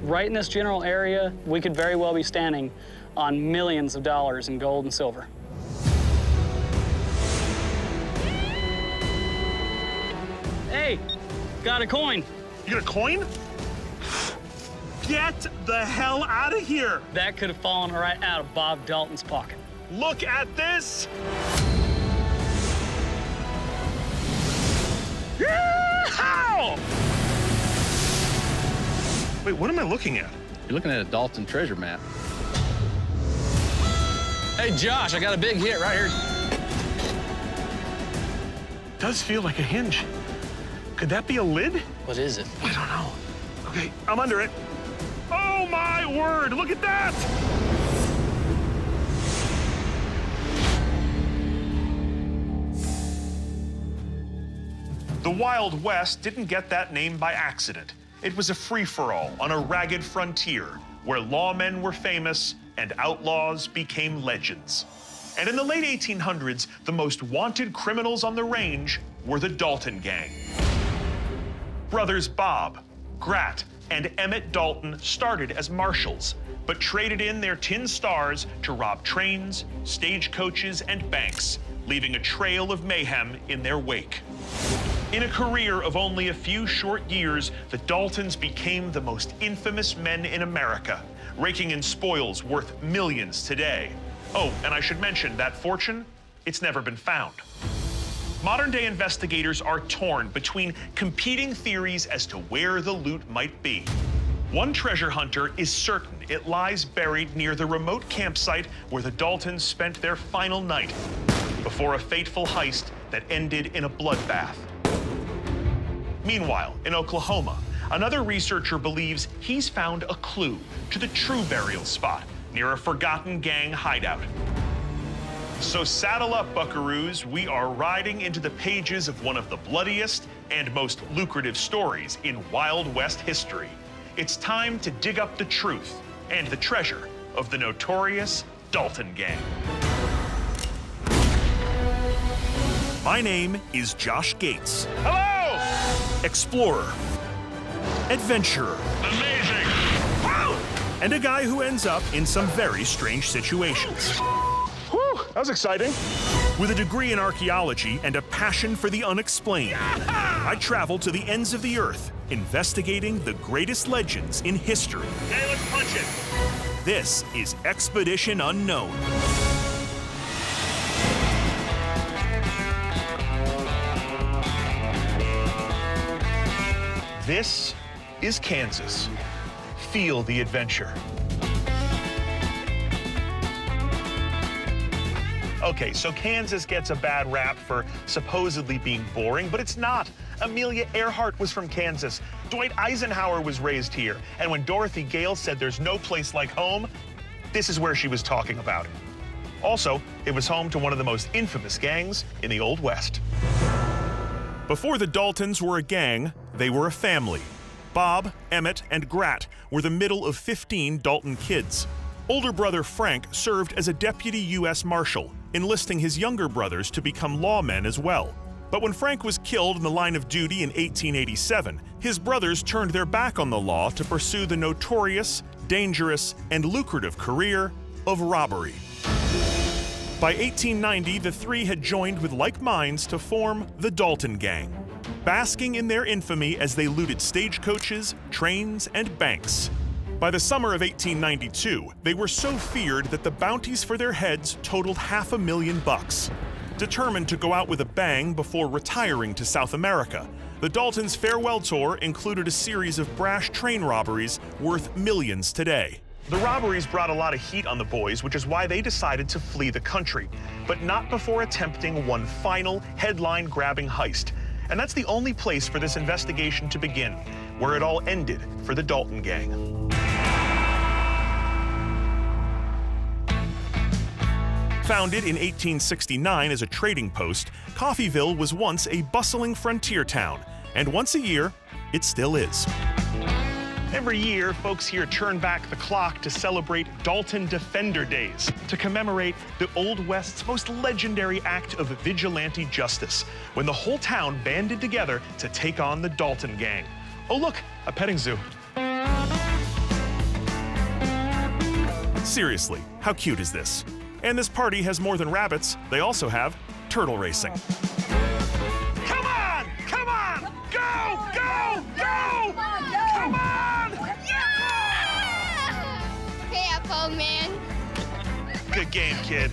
Right in this general area, we could very well be standing on millions of dollars in gold and silver. Hey, got a coin. You got a coin? Get the hell out of here! That could have fallen right out of Bob Dalton's pocket. Look at this! Yeehaw! Wait, what am I looking at? You're looking at a Dalton treasure map. Hey, Josh, I got a big hit right here. Does feel like a hinge. Could that be a lid? What is it? I don't know. Okay, I'm under it. Oh my word, look at that! The Wild West didn't get that name by accident. It was a free-for-all on a ragged frontier where lawmen were famous and outlaws became legends. And in the late 1800s, the most wanted criminals on the range were the Dalton gang. Brothers Bob, Grat, and Emmett Dalton started as marshals, but traded in their tin stars to rob trains, stagecoaches, and banks, leaving a trail of mayhem in their wake. In a career of only a few short years, the Daltons became the most infamous men in America, raking in spoils worth millions today. Oh, and I should mention that fortune, it's never been found. Modern-day investigators are torn between competing theories as to where the loot might be. One treasure hunter is certain it lies buried near the remote campsite where the Daltons spent their final night before a fateful heist that ended in a bloodbath. Meanwhile, in Oklahoma, another researcher believes he's found a clue to the true burial spot near a forgotten gang hideout. So saddle up, buckaroos. We are riding into the pages of one of the bloodiest and most lucrative stories in Wild West history. It's time to dig up the truth and the treasure of the notorious Dalton gang. My name is Josh Gates. Hello! Explorer. Adventurer. Amazing! Wow! And a guy who ends up in some very strange situations. Whew, that was exciting. With a degree in archaeology and a passion for the unexplained, I travel to the ends of the earth, investigating the greatest legends in history. Hey, let's punch it. This is Expedition Unknown. This is Kansas. Feel the adventure. Okay, so Kansas gets a bad rap for supposedly being boring, but it's not. Amelia Earhart was from Kansas. Dwight Eisenhower was raised here. And when Dorothy Gale said there's no place like home, this is where she was talking about. Also, it was home to one of the most infamous gangs in the Old West. Before the Daltons were a gang, they were a family. Bob, Emmett, and Grat were the middle of 15 Dalton kids. Older brother Frank served as a deputy U.S. Marshal, enlisting his younger brothers to become lawmen as well. But when Frank was killed in the line of duty in 1887, his brothers turned their back on the law to pursue the notorious, dangerous, and lucrative career of robbery. By 1890, the three had joined with like minds to form the Dalton Gang, basking in their infamy as they looted stagecoaches, trains, and banks. By the summer of 1892, they were so feared that the bounties for their heads totaled $500,000. Determined to go out with a bang before retiring to South America, the Daltons' farewell tour included a series of brash train robberies worth millions today. The robberies brought a lot of heat on the boys, which is why they decided to flee the country, but not before attempting one final headline-grabbing heist. And that's the only place for this investigation to begin, where it all ended for the Dalton gang. Founded in 1869 as a trading post, Coffeyville was once a bustling frontier town, and once a year, it still is. Every year, folks here turn back the clock to celebrate Dalton Defender Days, to commemorate the Old West's most legendary act of vigilante justice, when the whole town banded together to take on the Dalton gang. Oh look, a petting zoo. Seriously, how cute is this? And this party has more than rabbits, they also have turtle racing. Come on! Come on! Go! Go! Go! Come on! Yeah! Careful, man. Good game, kid.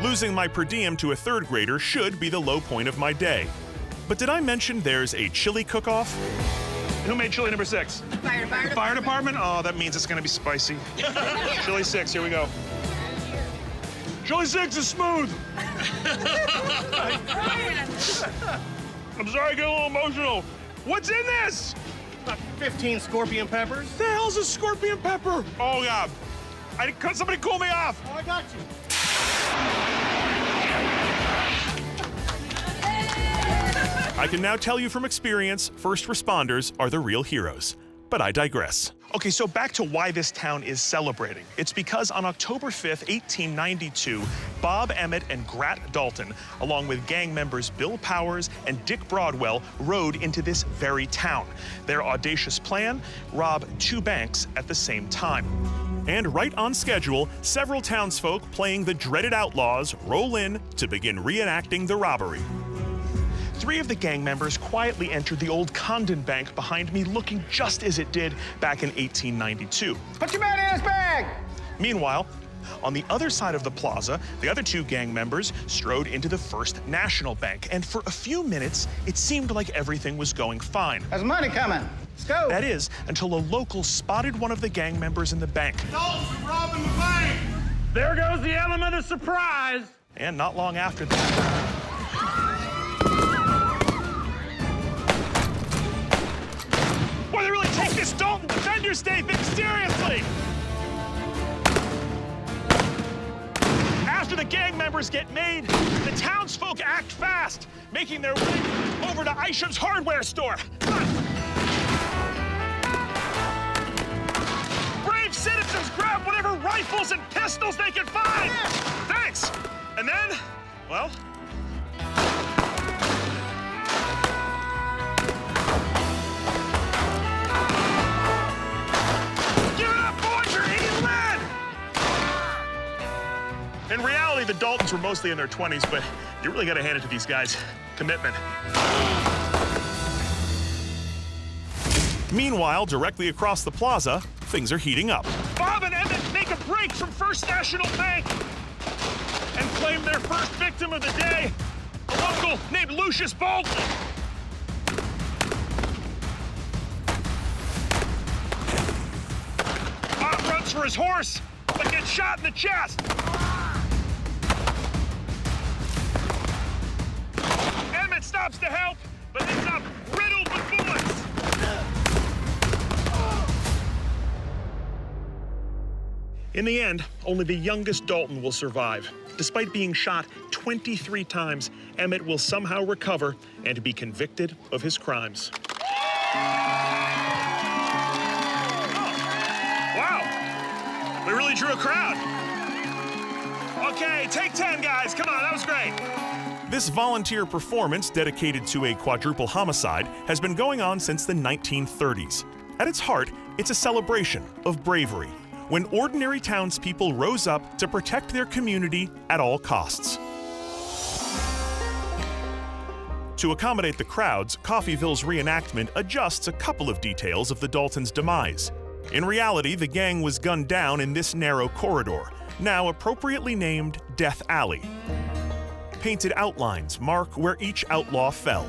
Losing my per diem to a third grader should be the low point of my day. But did I mention there's a chili cook-off? Who made chili number 6? Fire department? Oh, that means it's gonna be spicy. Chili 6, here we go. Chili 6 is smooth. I'm sorry, I get a little emotional. What's in this? About 15 scorpion peppers. The hell's a scorpion pepper? Oh, God. Somebody cool me off. Oh, I got you. I can now tell you from experience, first responders are the real heroes. But I digress. Okay, so back to why this town is celebrating. It's because on October 5th, 1892, Bob Emmett and Grat Dalton, along with gang members Bill Powers and Dick Broadwell, rode into this very town. Their audacious plan, rob 2 banks at the same time. And right on schedule, several townsfolk playing the dreaded outlaws roll in to begin reenacting the robbery. 3 of the gang members quietly entered the old Condon Bank behind me, looking just as it did back in 1892. Put your money in his bag! Meanwhile, on the other side of the plaza, the other 2 gang members strode into the First National Bank, and for a few minutes, it seemed like everything was going fine. There's money coming. Let's go. That is, until a local spotted one of the gang members in the bank. Dalton, we're robbing the bank! There goes the element of surprise. And not long after that, boy, they really take this Dalton Defender State thing seriously! After the gang members get made, the townsfolk act fast, making their way over to Isham's hardware store. Brave citizens grab whatever rifles and pistols they can find! Thanks! And then, well, in reality, the Daltons were mostly in their 20s, but you really got to hand it to these guys. Commitment. Meanwhile, directly across the plaza, things are heating up. Bob and Emmett make a break from First National Bank and claim their first victim of the day, a local named Lucius Bolton. Bob runs for his horse, but gets shot in the chest. Emmett stops to help, but ends up riddled with bullets. In the end, only the youngest Dalton will survive. Despite being shot 23 times, Emmett will somehow recover and be convicted of his crimes. Oh. Wow, we really drew a crowd. Okay, take 10, guys. Come on, that was great. This volunteer performance dedicated to a quadruple homicide has been going on since the 1930s. At its heart, it's a celebration of bravery, when ordinary townspeople rose up to protect their community at all costs. To accommodate the crowds, Coffeyville's reenactment adjusts a couple of details of the Daltons' demise. In reality, the gang was gunned down in this narrow corridor, now appropriately named Death Alley. Painted outlines mark where each outlaw fell.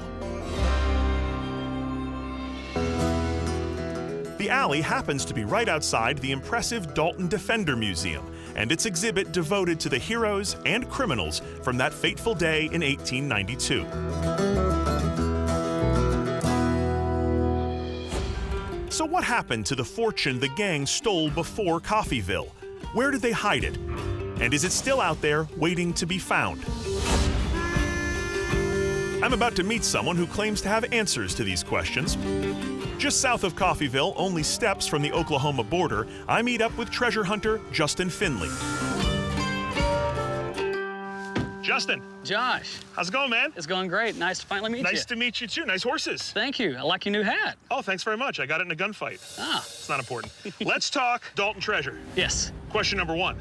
The alley happens to be right outside the impressive Dalton Defender Museum and its exhibit devoted to the heroes and criminals from that fateful day in 1892. So what happened to the fortune the gang stole before Coffeyville? Where did they hide it? And is it still out there waiting to be found? I'm about to meet someone who claims to have answers to these questions. Just south of Coffeyville, only steps from the Oklahoma border, I meet up with treasure hunter Justin Finley. Justin, Josh, how's it going, man? it's going great. Nice to finally meet you. Nice to meet you too. Nice horses. Thank you. I like your new hat. Oh, thanks very much. I got it in a gunfight. Ah, It's not important. Let's talk Dalton treasure. yes. Question number 1.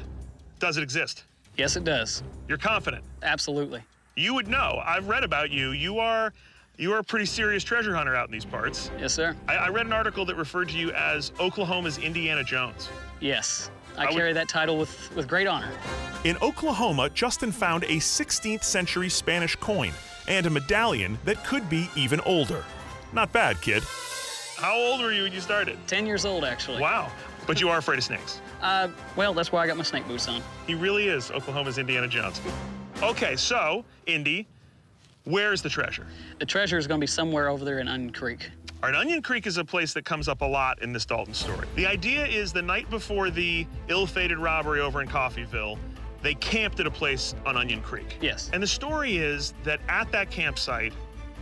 Does it exist? Yes, it does. You're confident. Absolutely. You would know. I've read about you. You are a pretty serious treasure hunter out in these parts. Yes, sir. I read an article that referred to you as Oklahoma's Indiana Jones. Yes. I I would- carry that title with great honor. In Oklahoma, Justin found a 16th century Spanish coin and a medallion that could be even older. Not bad, kid. How old were you when you started? 10 years old, actually. Wow. But you are afraid of snakes. Well, that's why I got my snake boots on. He really is Oklahoma's Indiana Jones. Okay, so, Indy, where's the treasure? The treasure is going to be somewhere over there in Onion Creek. All right, Onion Creek is a place that comes up a lot in this Dalton story. The idea is the night before the ill-fated robbery over in Coffeyville, they camped at a place on Onion Creek. Yes. And the story is that at that campsite,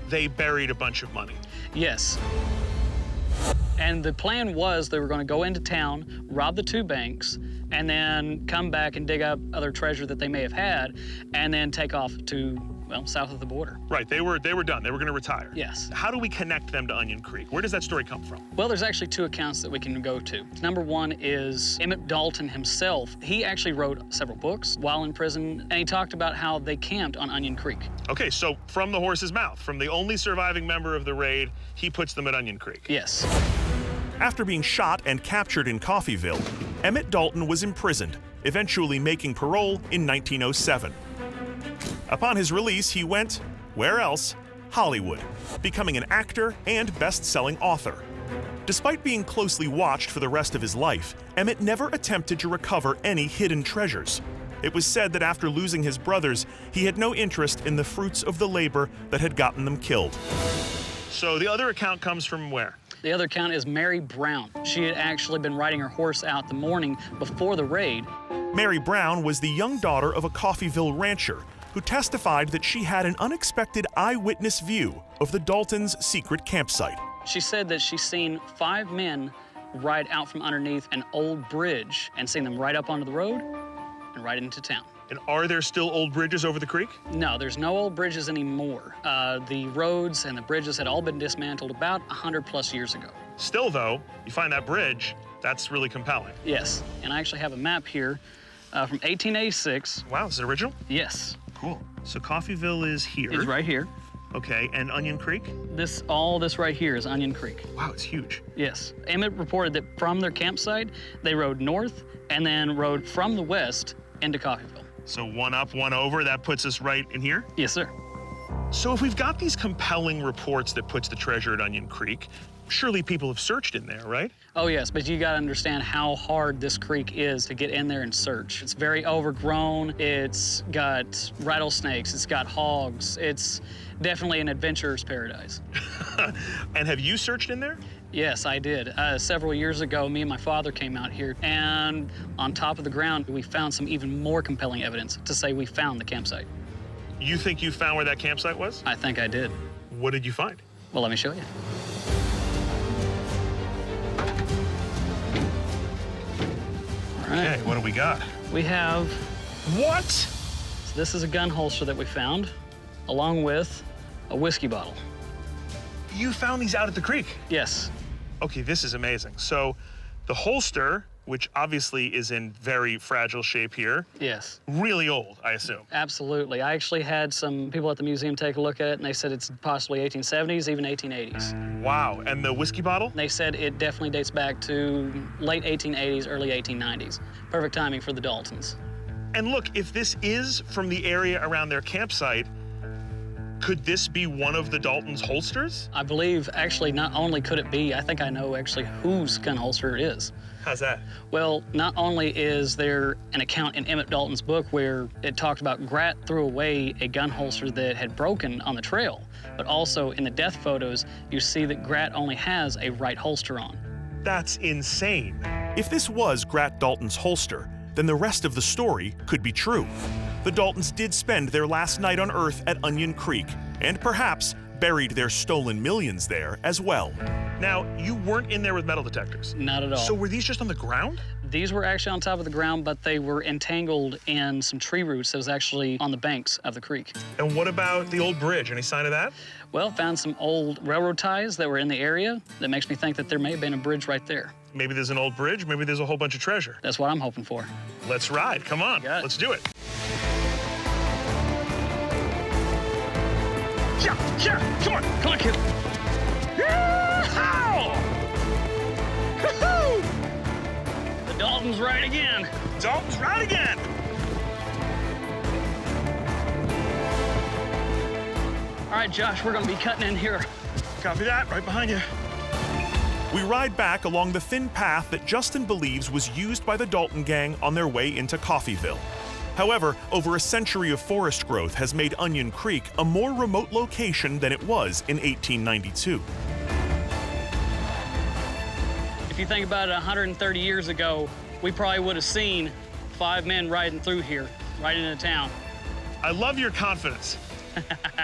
they buried a bunch of money. Yes. And the plan was they were going to go into town, rob the 2 banks, and then come back and dig up other treasure that they may have had, and then take off to, well, south of the border. Right, they were done. They were going to retire. Yes. How do we connect them to Onion Creek? Where does that story come from? Well, there's actually 2 accounts that we can go to. Number 1 is Emmett Dalton himself. He actually wrote several books while in prison, and he talked about how they camped on Onion Creek. Okay, so from the horse's mouth, from the only surviving member of the raid, he puts them at Onion Creek. Yes. After being shot and captured in Coffeyville, Emmett Dalton was imprisoned, eventually making parole in 1907. Upon his release, he went, where else? Hollywood, becoming an actor and best-selling author. Despite being closely watched for the rest of his life, Emmett never attempted to recover any hidden treasures. It was said that after losing his brothers, he had no interest in the fruits of the labor that had gotten them killed. So the other account comes from where? The other account is Mary Brown. She had actually been riding her horse out the morning before the raid. Mary Brown was the young daughter of a Coffeyville rancher who testified that she had an unexpected eyewitness view of the Daltons' secret campsite. She said that she's seen 5 men ride out from underneath an old bridge and seen them right up onto the road and right into town. And are there still old bridges over the creek? No, there's no old bridges anymore. The roads and the bridges had all been dismantled about 100+ years ago. Still, though, you find that bridge, that's really compelling. Yes, and I actually have a map here from 1886. Wow, is it original? Yes, Cool. So Coffeyville is here. it's right here. Okay, and Onion Creek? All this right here is Onion Creek. Wow, it's huge. Yes. Emmett reported that from their campsite, they rode north and then rode from the west into Coffeyville. So one up, one over, that puts us right in here? Yes, sir. So if we've got these compelling reports that puts the treasure at Onion Creek, surely people have searched in there, right? Oh, yes, but you gotta understand how hard this creek is to get in there and search. It's very overgrown. It's got rattlesnakes. It's got hogs. It's definitely an adventurer's paradise. And have you searched in there? Yes, I did. Several years ago, me and my father came out here, and on top of the ground, we found some even more compelling evidence to say we found the campsite. You think you found where that campsite was? I think I did. What did you find? Well, let me show you. All right. Okay, what do we got? We have, What? so this is a gun holster that we found, along with a whiskey bottle. You found these out at the creek? Yes. Okay, this is amazing. So the holster, which obviously is in very fragile shape here, Yes, really old, I assume. absolutely. I actually had some people at the museum take a look at it, and they said it's possibly 1870s, even 1880s. Wow, and the whiskey bottle? They said it definitely dates back to late 1880s, early 1890s. Perfect timing for the Daltons. And look, if this is from the area around their campsite, could this be one of the Daltons' holsters? I believe, actually, not only could it be, I think I know actually whose gun holster it is. How's that? Well, not only is there an account in Emmett Dalton's book where it talked about Grat threw away a gun holster that had broken on the trail, but also in the death photos, you see that Grat only has a right holster on. That's insane. If this was Grat Dalton's holster, then the rest of the story could be true. The Daltons did spend their last night on Earth at Onion Creek, and perhaps buried their stolen millions there as well. Now, you weren't in there with metal detectors. Not at all. So were these just on the ground? These were actually on top of the ground, but they were entangled in some tree roots that was actually on the banks of the creek. And what about the old bridge? Any sign of that? Well, found some old railroad ties that were in the area. That makes me think that there may have been a bridge right there. Maybe there's an old bridge, maybe there's a whole bunch of treasure. That's what I'm hoping for. Let's ride, come on, Got it. let's do it. Yeah, come on. Come on, kid. Yeehaw! Woohoo! The Dalton's right again. Dalton's right again. All right, Josh, we're gonna be cutting in here. Copy that, right behind you. We ride back along the thin path that Justin believes was used by the Dalton gang on their way into Coffeyville. However, over a century of forest growth has made Onion Creek a more remote location than it was in 1892. If you think about it, 130 years ago, we probably would have seen 5 men riding through here, right into town. I love your confidence.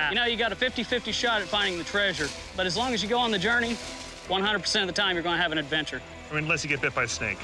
You know, you got a 50-50 shot at finding the treasure, but as long as you go on the journey, 100% of the time you're gonna have an adventure. I mean, unless you get bit by a snake.